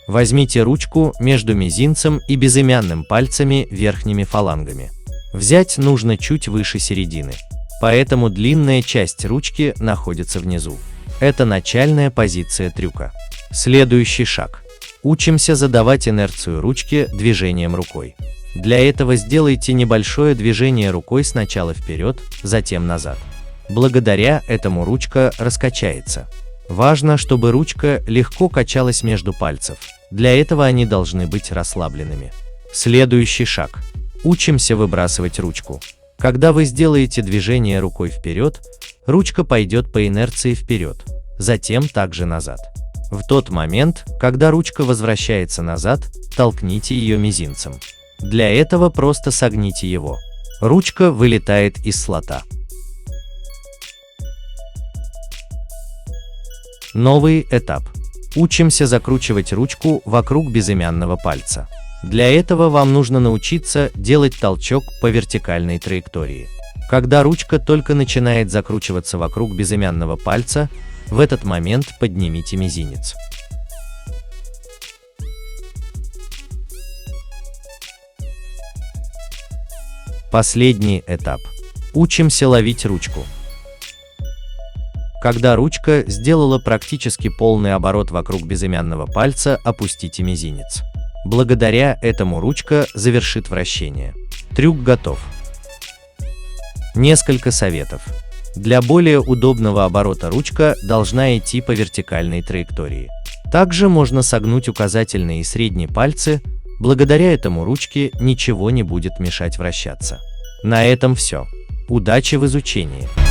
Возьмите ручку между мизинцем и безымянным пальцами верхними фалангами. Взять нужно чуть выше середины, поэтому длинная часть ручки находится внизу. Это начальная позиция трюка. Следующий шаг. Учимся задавать инерцию ручки движением рукой. Для этого сделайте небольшое движение рукой сначала вперед, затем назад. Благодаря этому ручка раскачается. Важно, чтобы ручка легко качалась между пальцев. Для этого они должны быть расслабленными. Следующий шаг. Учимся выбрасывать ручку. Когда вы сделаете движение рукой вперед, ручка пойдет по инерции вперед, затем также назад. В тот момент, когда ручка возвращается назад, толкните ее мизинцем. Для этого просто согните его. Ручка вылетает из слота. Новый этап. Учимся закручивать ручку вокруг безымянного пальца. Для этого вам нужно научиться делать толчок по вертикальной траектории. Когда ручка только начинает закручиваться вокруг безымянного пальца, в этот момент поднимите мизинец. Последний этап. Учимся ловить ручку. Когда ручка сделала практически полный оборот вокруг безымянного пальца, опустите мизинец. Благодаря этому ручка завершит вращение. Трюк готов. Несколько советов. Для более удобного оборота ручка должна идти по вертикальной траектории. Также можно согнуть указательные и средние пальцы. Благодаря этому ручке ничего не будет мешать вращаться. На этом все. Удачи в изучении!